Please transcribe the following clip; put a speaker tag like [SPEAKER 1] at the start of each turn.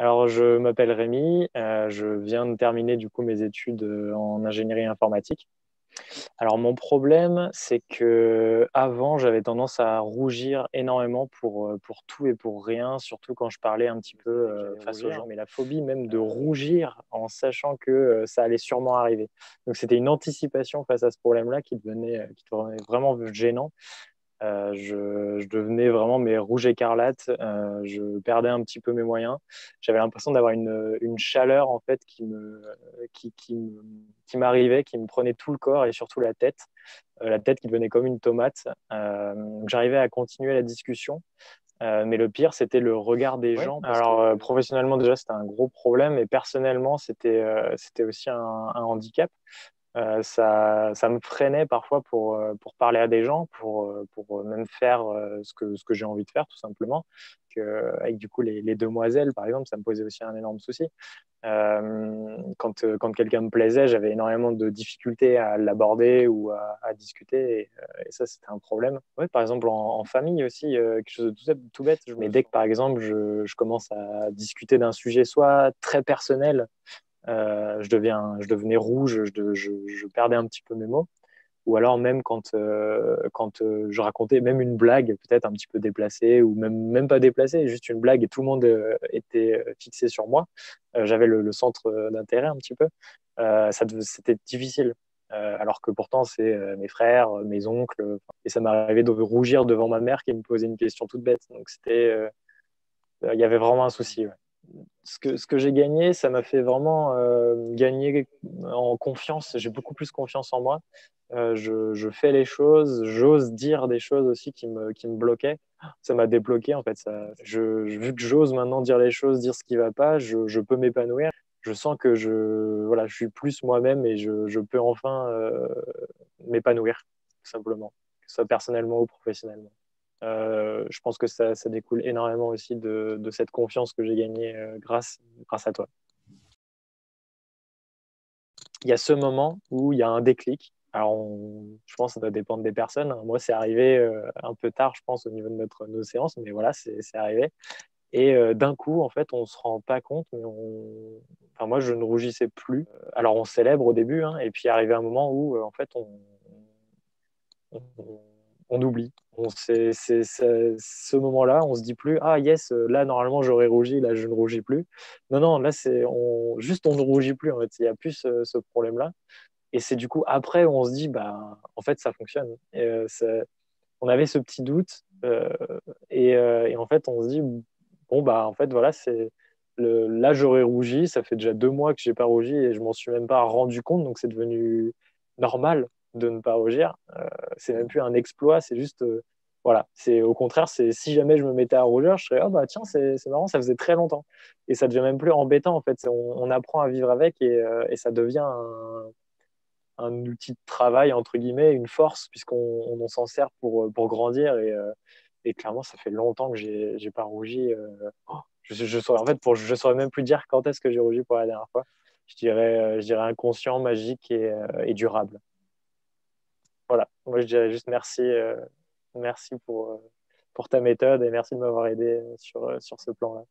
[SPEAKER 1] Alors, je m'appelle Rémi, je viens de terminer du coup mes études en ingénierie informatique. Alors, mon problème, c'est que avant, j'avais tendance à rougir énormément pour tout et pour rien, surtout quand je parlais un petit peu face aux gens. Mais la phobie même de rougir en sachant que ça allait sûrement arriver. Donc, c'était une anticipation face à ce problème-là qui devenait vraiment gênant. Je devenais vraiment mais rouge écarlate. Je perdais un petit peu mes moyens. J'avais l'impression d'avoir une chaleur en fait qui m'arrivait, qui me prenait tout le corps et surtout la tête qui devenait comme une tomate. Donc j'arrivais à continuer la discussion, mais le pire c'était le regard des gens. Alors professionnellement déjà c'était un gros problème et personnellement c'était aussi un handicap. Ça me freinait parfois pour parler à des gens, pour même faire ce que j'ai envie de faire, tout simplement. Avec du coup les demoiselles, par exemple, ça me posait aussi un énorme souci. Quand quelqu'un me plaisait, j'avais énormément de difficultés à l'aborder ou à discuter, et ça, c'était un problème. Ouais, par exemple, en famille aussi, quelque chose de tout bête. Mais dès que, par exemple, je commence à discuter d'un sujet soit très personnel, je devenais rouge, je perdais un petit peu mes mots. Ou alors même quand je racontais même une blague peut-être un petit peu déplacée ou même pas déplacée, juste une blague et tout le monde était fixé sur moi, j'avais le centre d'intérêt un petit peu, c'était difficile. Alors que pourtant c'est mes frères, mes oncles, et ça m'arrivait de rougir devant ma mère qui me posait une question toute bête. Donc il y avait vraiment un souci. Ouais. Ce que j'ai gagné, ça m'a fait vraiment gagner en confiance. J'ai beaucoup plus confiance en moi. Je fais les choses, j'ose dire des choses aussi qui me bloquaient. Ça m'a débloqué en fait. Vu que j'ose maintenant dire les choses, dire ce qui va pas, je peux m'épanouir. Je sens que voilà, je suis plus moi-même et je peux enfin m'épanouir, tout simplement, que ce soit personnellement ou professionnellement. Je pense que ça découle énormément aussi de cette confiance que j'ai gagnée grâce à toi. Il y a ce moment où il y a un déclic. Alors, je pense que ça doit dépendre des personnes. Moi, c'est arrivé un peu tard, je pense, au niveau de nos séances, mais voilà, c'est arrivé. Et d'un coup, en fait, on ne se rend pas compte, mais enfin, moi, je ne rougissais plus. Alors, on célèbre au début, hein, et puis arrivé un moment où, en fait, on, on oublie. C'est ce moment-là, on se dit plus, ah yes, là normalement j'aurais rougi, là je ne rougis plus. Non, non, là juste on ne rougit plus en fait. Il n'y a plus ce problème-là. Et c'est du coup après où on se dit, bah en fait ça fonctionne. On avait ce petit doute et en fait on se dit, bon bah en fait voilà, là j'aurais rougi, ça fait déjà 2 mois que j'ai pas rougi et je m'en suis même pas rendu compte, donc c'est devenu normal de ne pas rougir. C'est même plus un exploit, c'est juste, voilà, c'est au contraire, c'est si jamais je me mettais à rougir, je serais, oh bah tiens, c'est marrant, ça faisait très longtemps. Et ça devient même plus embêtant en fait, on apprend à vivre avec et ça devient un outil de travail, entre guillemets, une force, puisqu'on s'en sert pour grandir. Et clairement, ça fait longtemps que j'ai pas rougi. En fait, je saurais même plus dire quand est-ce que j'ai rougi pour la dernière fois. Je dirais inconscient, magique et durable. Voilà. Moi, je dirais juste merci, merci pour ta méthode et merci de m'avoir aidé sur ce plan-là.